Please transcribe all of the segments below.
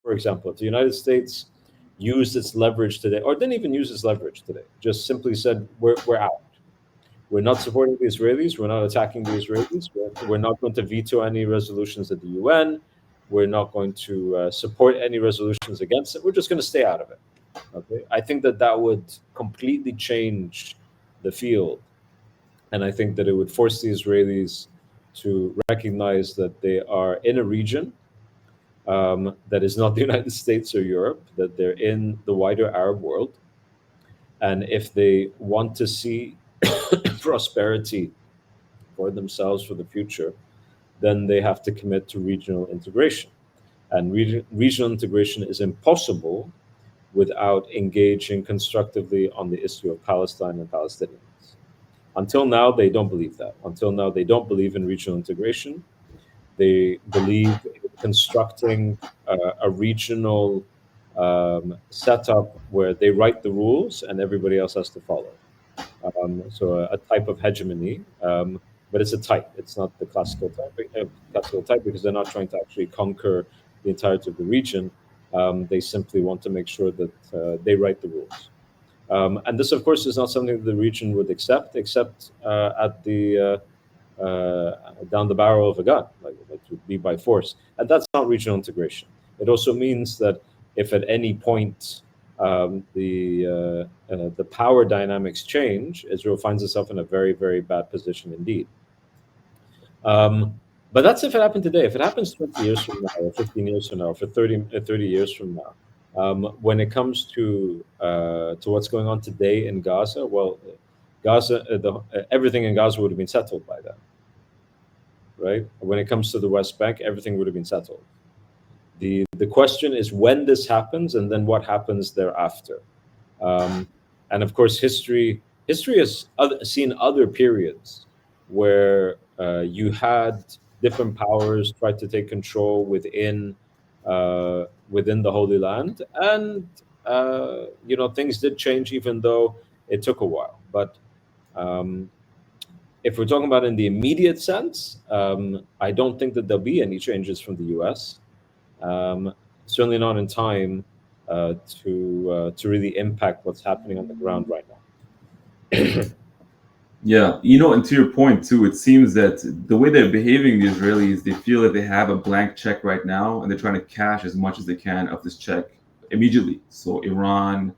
for example, if the United States used its leverage today, or didn't even use its leverage today, just simply said, we're out. We're not supporting the Israelis. We're not attacking the Israelis. We're not going to veto any resolutions at the UN. We're not going to support any resolutions against it. We're just going to stay out of it. Okay, I think that that would completely change the field, and I think that it would force the Israelis to recognize that they are in a region that is not the United States or Europe, that they're in the wider Arab world, and if they want to see prosperity for themselves for the future, then they have to commit to regional integration. And regional integration is impossible without engaging constructively on the issue of Palestine and Palestinians. Until now, they don't believe that. Until now, they don't believe in regional integration. They believe in constructing a regional setup where they write the rules and everybody else has to follow. So a type of hegemony, but it's a type. It's not the classical type because they're not trying to actually conquer the entirety of the region. They simply want to make sure that they write the rules. And this, of course, is not something that the region would accept, except at the down the barrel of a gun, like to be by force. And that's not regional integration. It also means that if at any point the power dynamics change, Israel finds itself in a very, very bad position indeed. But that's if it happened today. If it happens 20 years from now, or 15 years from now, or for 30 years from now, when it comes to what's going on today in Gaza, well, Gaza, everything in Gaza would have been settled by then, right? When it comes to the West Bank, everything would have been settled. The question is when this happens, and then what happens thereafter. And of course, history has seen other periods where you had different powers try to take control within the Holy Land, and things did change, even though it took a while. But if we're talking about in the immediate sense, I don't think that there'll be any changes from the U.S. Certainly not in time to really impact what's happening on the ground right now. Yeah, and to your point too, it seems that the way they're behaving, the Israelis, they feel that they have a blank check right now, and they're trying to cash as much as they can of this check immediately. So Iran,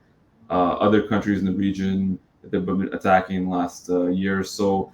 other countries in the region that they've been attacking in the last year or so,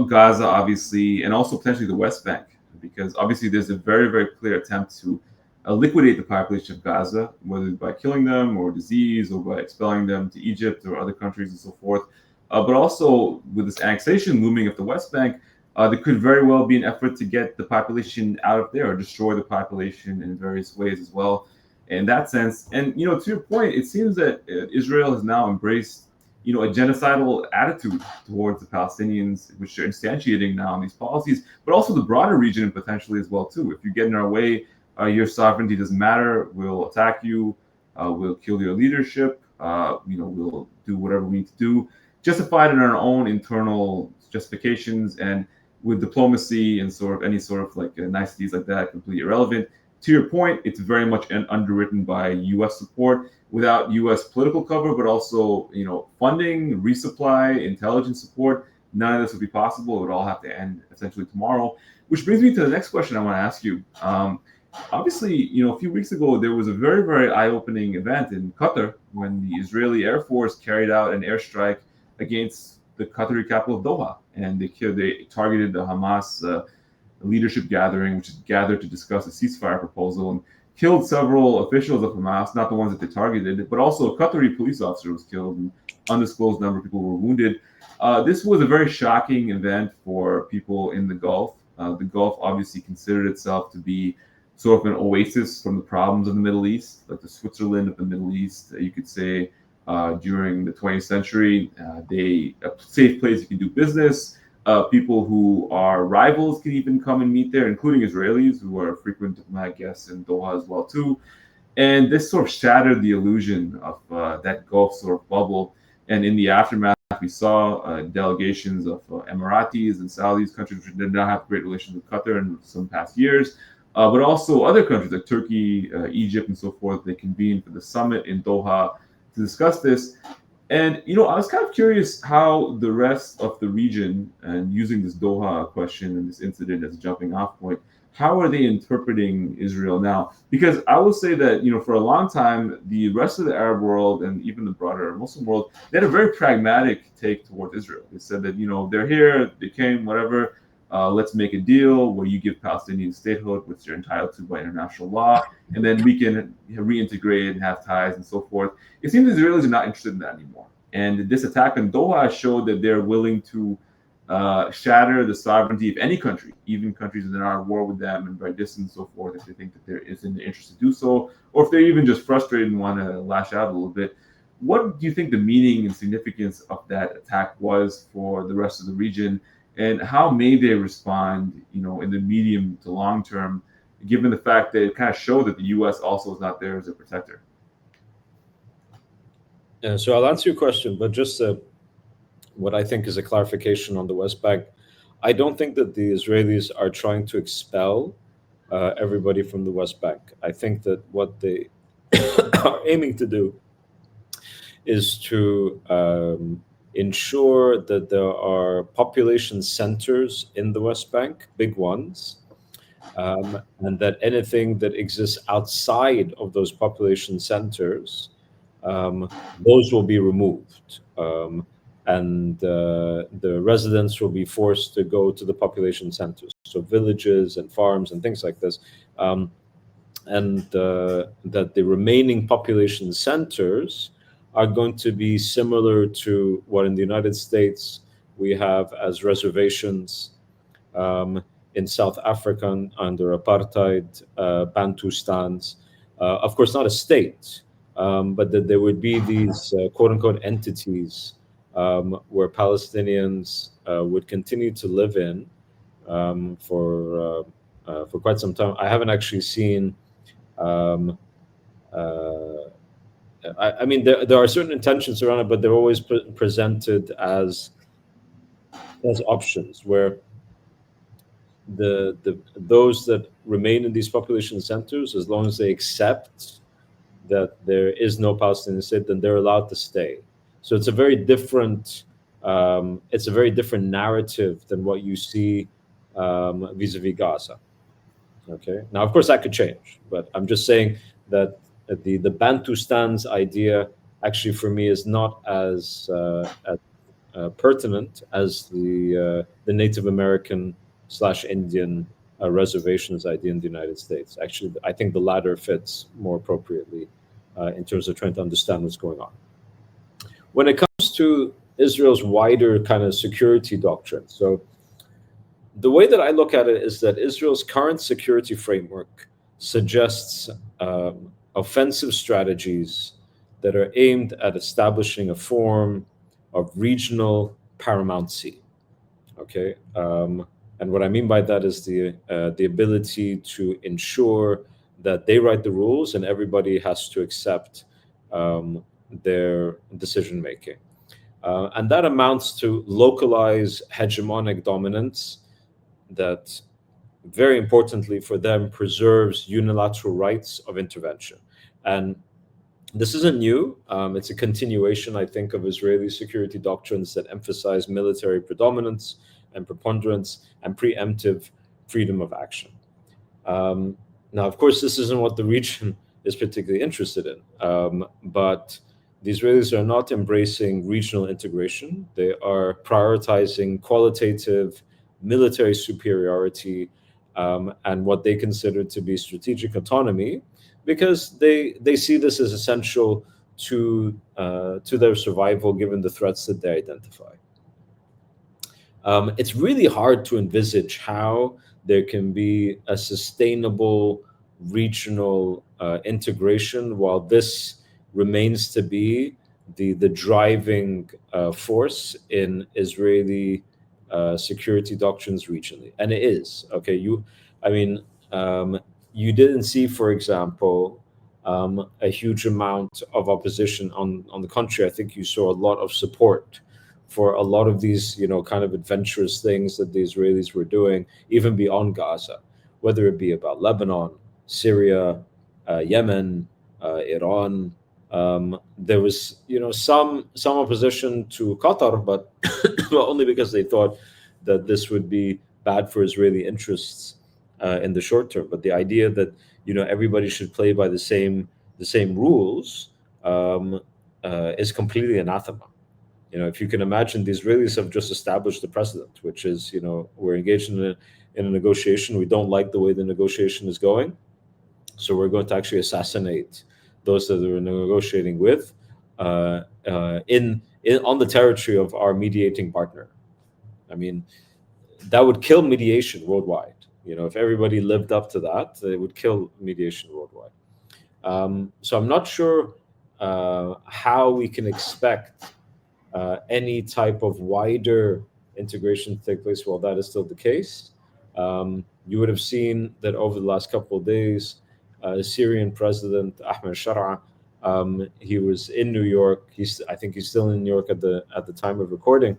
Gaza, obviously, and also potentially the West Bank, because obviously there's a very, very clear attempt to liquidate the population of Gaza, whether by killing them or disease or by expelling them to Egypt or other countries and so forth. But also with this annexation looming of the West Bank, there could very well be an effort to get the population out of there or destroy the population in various ways as well. In that sense, and to your point, it seems that Israel has now embraced a genocidal attitude towards the Palestinians, which they're instantiating now in these policies, but also the broader region potentially as well too. If you get in our way, your sovereignty doesn't matter. We'll attack you. We'll kill your leadership. We'll do whatever we need to do, justified in our own internal justifications, and with diplomacy and any sort of like niceties like that, completely irrelevant. To your point, it's very much underwritten by U.S. support, without U.S. political cover, but also funding, resupply, intelligence support. None of this would be possible. It would all have to end essentially tomorrow. Which brings me to the next question I want to ask you. Obviously, a few weeks ago, there was a very, very eye-opening event in Qatar when the Israeli Air Force carried out an airstrike against the Qatari capital of Doha, and they targeted the Hamas leadership gathering, which is gathered to discuss a ceasefire proposal, and killed several officials of Hamas, not the ones that they targeted, but also a Qatari police officer was killed, and undisclosed number of people were wounded. This was a very shocking event for people in the Gulf. The Gulf obviously considered itself to be sort of an oasis from the problems of the Middle East, like the Switzerland of the Middle East, you could say. During the 20th century, a safe place you can do business. People who are rivals can even come and meet there, including Israelis, who are frequent diplomatic guests in Doha as well too. And this sort of shattered the illusion of that Gulf sort of bubble. And in the aftermath, we saw delegations of Emiratis and Saudis, countries which did not have great relations with Qatar in some past years, but also other countries like Turkey, Egypt, and so forth. They convened for the summit in Doha to discuss this. And I was kind of curious how the rest of the region, and using this Doha question and this incident as a jumping off point, how are they interpreting Israel now? Because I will say that for a long time, the rest of the Arab world and even the broader Muslim world, they had a very pragmatic take towards Israel. They said that they're here, they came, whatever. Let's make a deal where you give Palestinian statehood, which they're entitled to by international law, and then we can reintegrate and have ties and so forth. It seems the Israelis are not interested in that anymore. And this attack in Doha showed that they're willing to shatter the sovereignty of any country, even countries that are at war with them and by distance and so forth, if they think that there is in their interest to do so, or if they're even just frustrated and want to lash out a little bit. What do you think the meaning and significance of that attack was for the rest of the region? And how may they respond, in the medium to long term, given the fact that it kind of showed that the U.S. also is not there as a protector? Yeah, so I'll answer your question, but just what I think is a clarification on the West Bank. I don't think that the Israelis are trying to expel everybody from the West Bank. I think that what they are aiming to do is to ensure that there are population centers in the West Bank, big ones, and that anything that exists outside of those population centers, those will be removed. And the residents will be forced to go to the population centers, so villages and farms and things like this. And that the remaining population centers are going to be similar to what in the United States we have as reservations in South Africa under apartheid, Bantustans. Of course, not a state, but that there would be these quote unquote entities where Palestinians would continue to live in for quite some time. I haven't actually seen. Um, uh, I mean, there are certain intentions around it, but they're always presented as options where the those that remain in these population centers, as long as they accept that there is no Palestinian state, then they're allowed to stay. So it's a very different narrative than what you see vis-a-vis Gaza. Okay. Now, of course, that could change, but I'm just saying that the Bantustan's idea actually for me is not as pertinent as the Native American / Indian reservations idea in the United States. Actually, I think the latter fits more appropriately in terms of trying to understand what's going on. When it comes to Israel's wider kind of security doctrine, so the way that I look at it is that Israel's current security framework suggests offensive strategies that are aimed at establishing a form of regional paramountcy. Okay, and what I mean by that is the ability to ensure that they write the rules and everybody has to accept their decision making, and that amounts to localized hegemonic dominance that, very importantly for them, preserves unilateral rights of intervention. And this isn't new. It's a continuation, I think, of Israeli security doctrines that emphasize military predominance and preponderance and preemptive freedom of action. Now, of course, this isn't what the region is particularly interested in, but the Israelis are not embracing regional integration. They are prioritizing qualitative military superiority and what they consider to be strategic autonomy, because they see this as essential to their survival given the threats that they identify. It's really hard to envisage how there can be a sustainable regional integration while this remains to be the driving force in Israeli security doctrines regionally, and it is okay. I mean, you didn't see, for example, a huge amount of opposition. On the contrary, I think you saw a lot of support for a lot of these, kind of adventurous things that the Israelis were doing, even beyond Gaza. whether it be about Lebanon, Syria, Yemen, Iran. There was, some opposition to Qatar, but well, only because they thought that this would be bad for Israeli interests in the short term. But the idea that everybody should play by the same rules is completely anathema. If you can imagine, the Israelis have just established the precedent, which is, we're engaged in a negotiation. We don't like the way the negotiation is going, so we're going to actually assassinate those that we're negotiating with in on the territory of our mediating partner. I mean, that would kill mediation worldwide. If everybody lived up to that, it would kill mediation worldwide. So I'm not sure how we can expect any type of wider integration to take place while that is still the case. You would have seen that over the last couple of days, Syrian President Ahmed Shara, he was in New York. I think he's still in New York at the time of recording,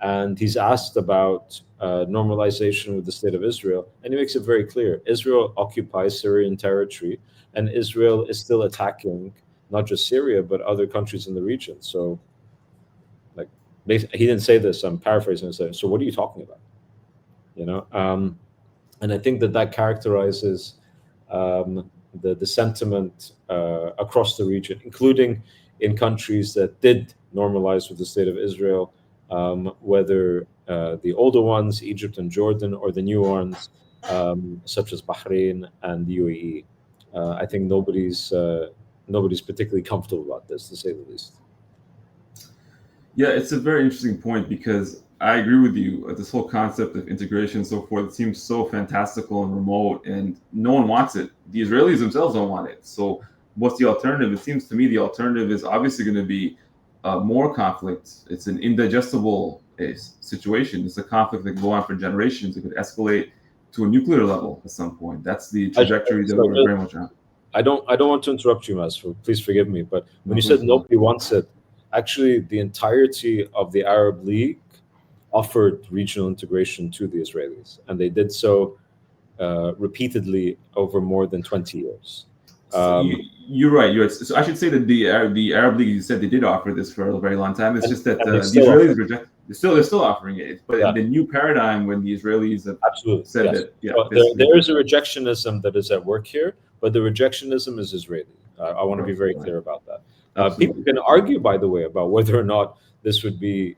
and he's asked about normalization with the state of Israel, and he makes it very clear: Israel occupies Syrian territory, and Israel is still attacking not just Syria but other countries in the region. So, like, he didn't say this. I'm paraphrasing. So what are you talking about? And I think that characterizes the sentiment across the region, including in countries that did normalize with the state of Israel, whether the older ones, Egypt and Jordan, or the new ones, such as Bahrain and the UAE. I think nobody's particularly comfortable about this, to say the least. Yeah, it's a very interesting point because I agree with you. This whole concept of integration and so forth, it seems so fantastical and remote, and no one wants it. The Israelis themselves don't want it. So, what's the alternative? It seems to me the alternative is obviously going to be more conflict. It's an indigestible situation. It's a conflict that can go on for generations. It could escalate to a nuclear level at some point. That's the trajectory that we're very much on. I don't want to interrupt you, Mas. Please forgive me. But when you said nobody wants it, actually, the entirety of the Arab League offered regional integration to the Israelis, and they did so repeatedly over more than 20 years. You're right. So I should say that the Arab League, you said they did offer this for a very long time. It's just that the Israelis reject. They're still offering it, but in the new paradigm, when the Israelis have said that, there is a rejectionism that is at work here, but the rejectionism is Israeli. I want to be very clear about that. People can argue, by the way, about whether or not this would be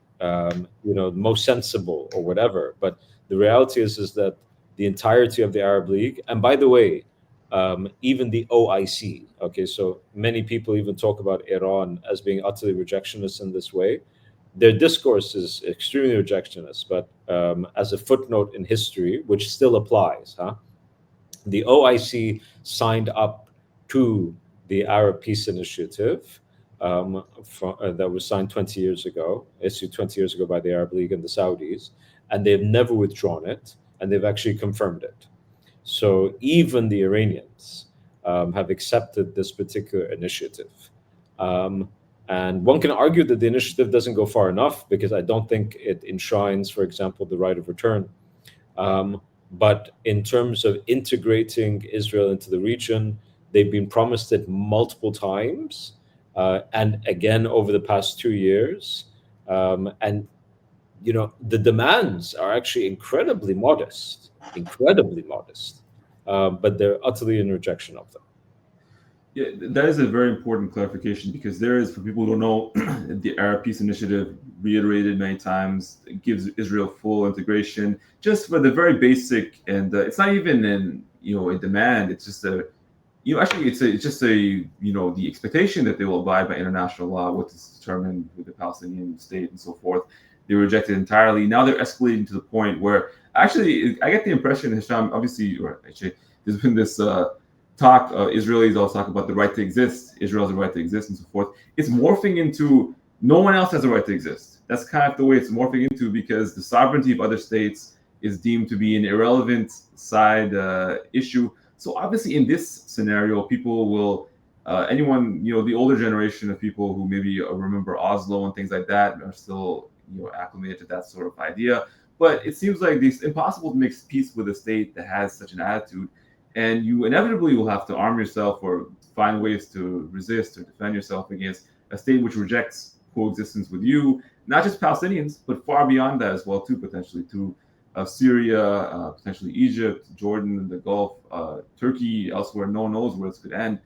most sensible or whatever, but the reality is that the entirety of the Arab League, and by the way, even the OIC. Okay, so many people even talk about Iran as being utterly rejectionist in this way. Their discourse is extremely rejectionist, but as a footnote in history, which still applies, the OIC signed up to the Arab Peace Initiative that was signed 20 years ago, issued 20 years ago by the Arab League and the Saudis, and they've never withdrawn it, and they've actually confirmed it. So even the Iranians have accepted this particular initiative. And one can argue that the initiative doesn't go far enough, because I don't think it enshrines, for example, the right of return. But in terms of integrating Israel into the region, they've been promised it multiple times, and again over the past 2 years. And the demands are actually incredibly modest, but they're utterly in rejection of them. Yeah, that is a very important clarification, because there is, for people who don't know, the Arab Peace Initiative, reiterated many times, it gives Israel full integration, just for the very basic, and it's not even a demand. It's just it's just the expectation that they will abide by international law, what is determined with the Palestinian state and so forth. They reject it entirely. Now they're escalating to the point where, actually, I get the impression, Hisham, obviously, there's been this talk, Israelis always talk about the right to exist, Israel has a right to exist and so forth. It's morphing into no one else has a right to exist. That's kind of the way it's morphing into, because the sovereignty of other states is deemed to be an irrelevant side issue. So obviously in this scenario, people will, anyone, the older generation of people who maybe remember Oslo and things like that are still acclimated to that sort of idea. But it seems like it's impossible to make peace with a state that has such an attitude, and you inevitably will have to arm yourself or find ways to resist or defend yourself against a state which rejects coexistence with you, not just Palestinians, but far beyond that as well too, potentially to Syria, potentially Egypt, Jordan, the Gulf, Turkey, elsewhere. No one knows where this could end.